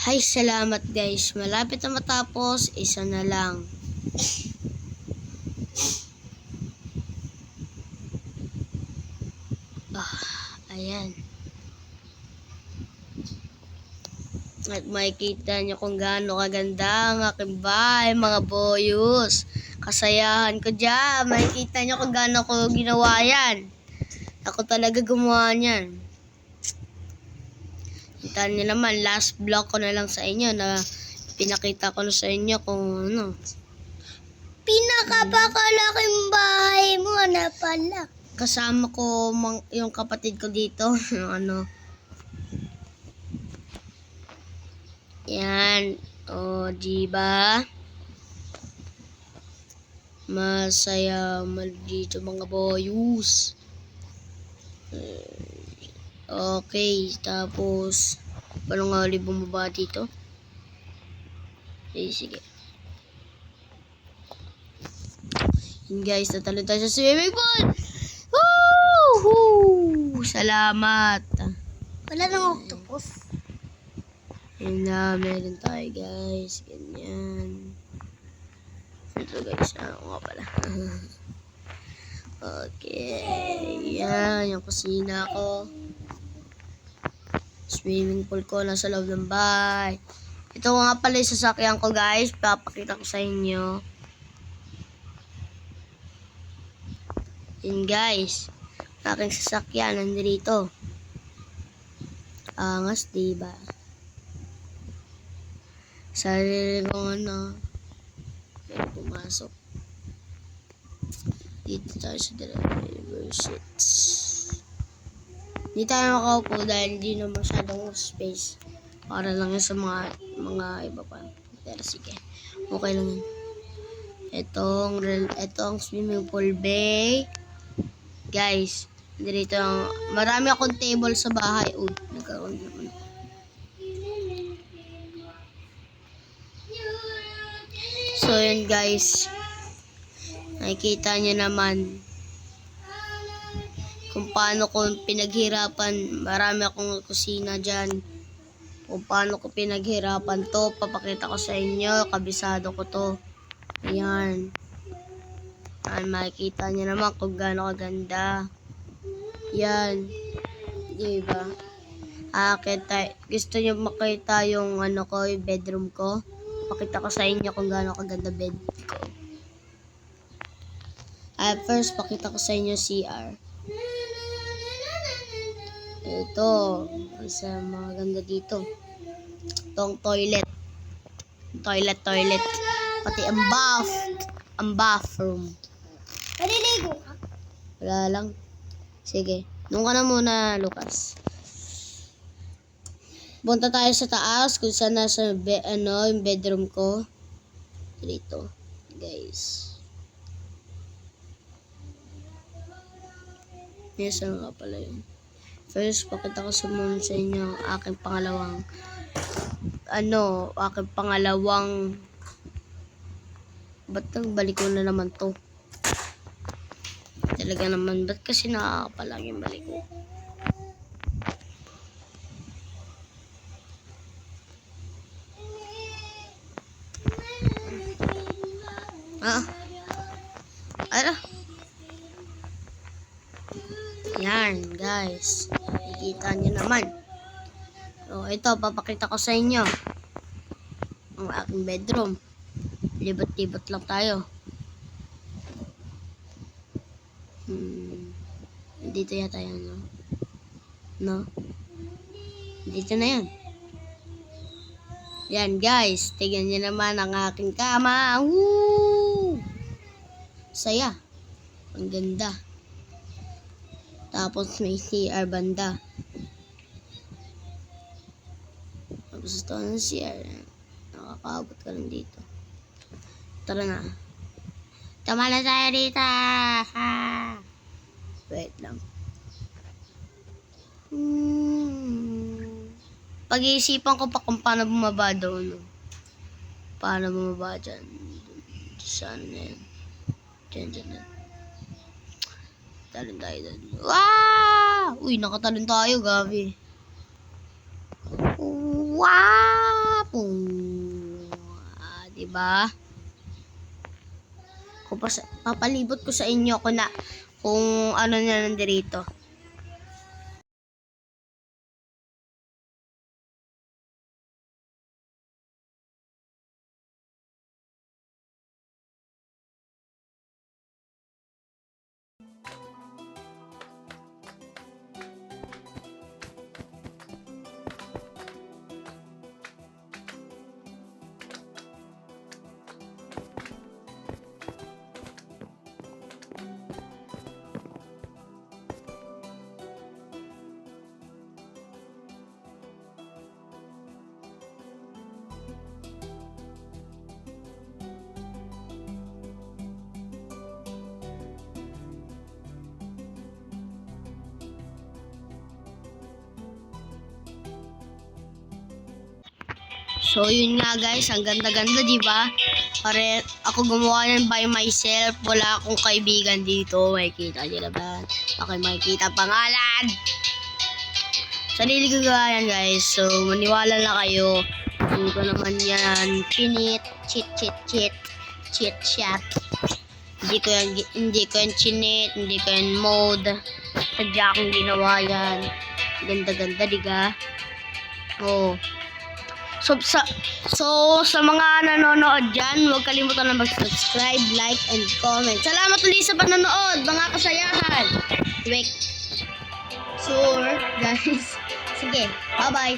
Hay, salamat guys. Malapit na matapos. Isa na lang. Ayan. At makikita nyo kung gaano kaganda ang aking bahay, mga boyos. Kasayahan ko dyan. Makikita nyo kung gaano ko ginawa yan. Ako talaga gumawa niyan. Kita nyo naman, last vlog ko na lang sa inyo na pinakita ko na sa inyo kung ano. Pinakapakalaking bahay mo na pala. Kasama ko yung kapatid ko dito. Ano. Yan. O, diba? Masaya dito mga boyos. Okay, tapos paano nga ulit bumaba dito? Sige. Yun guys, natalo tayo sa swimming pool! Woohoo! Salamat! Wala nang octopus. Yun na, meron tayo guys. Ganyan. Ito guys, ano nga pala. Okay. Yan, yung kusina ko. Swimming pool ko nasa loob ng bahay. Ito nga pala yung sasakyan ko guys. Papakita ko sa inyo. Yun guys. Aking sasakyan nandito. Angas, diba? Sarili ko ano. Pero pumasok. Dito tayo sa driver seats. Hindi tayo makaupo dahil hindi na masyadong space. Para lang yun sa mga iba pa. Pero sige. Okay lang yun. Itong swimming pool bay. Guys, dito marami akong table sa bahay. Nagkaroon naman. So yun guys. Nakikita nyo naman kung paano ko pinaghirapan. Marami akong kusina dyan. Kung paano ko pinaghirapan to. Papakita ko sa inyo. Kabisado ko to. Ayan. Ayan, makikita nyo naman kung gaano kaganda. Yan. Diba? Gusto nyo makita yung ano ko, yung bedroom ko. Pakita ko sa inyo kung gaano kaganda bed ko. First, pakita ko sa inyo CR. Ito. Isa maganda dito. Itong toilet. Toilet. Pati ang bathroom. Maliligo ka? Wala lang. Sige. Doon ka na muna, Lucas. Punta tayo sa taas kung saan nasa yung bedroom ko. Dito. Guys. Yes, ano nga pala yun. First, pakita ko sa inyo ang aking pangalawang ba't balik ko na naman to? Talaga naman, ba't kasi nakakapalang yung balik ko? Ano? Yan, guys. Nakikita nyo naman. So, ito, papakita ko sa inyo ang aking bedroom. Libot-libot lang tayo. Dito yata yan, no? No? Dito na yan. Yan, guys. Tignan nyo naman ang aking kama. Woo! Saya. Ang ganda. Tapos may CR banda. Tapos ito ng CR. Nakakaabot ka lang dito. Tara na. Tama na tayo dito. Ha. Wait lang. Pag-iisipan ko pa kung paano bumaba doon. Paano bumaba dyan. Saan na yan. Dyan. Talon tayo doon. Wow! Uy, nakatalon tayo, Gabi. Wow! ba? Papalibot ko sa inyo kung ano na nandirito. So, yun nga guys, ang ganda-ganda, di ba? Pare, ako gumawa yan by myself. Wala akong kaibigan dito. Makikita nyo ba? Okay, makikita pangalan. Sarili ko gawa yan guys. So, maniwala na kayo. Hindi ko naman yan cheat. Hindi ko yan chinit. Hindi ko yan mode. Sadya akong ginawa yan. Ganda-ganda, diga? Oh. So, sa mga nanonood dyan, huwag kalimutan na mag-subscribe, like, and comment. Salamat ulit sa panonood, mga kasayahan. Wait. So, guys, sige, bye-bye.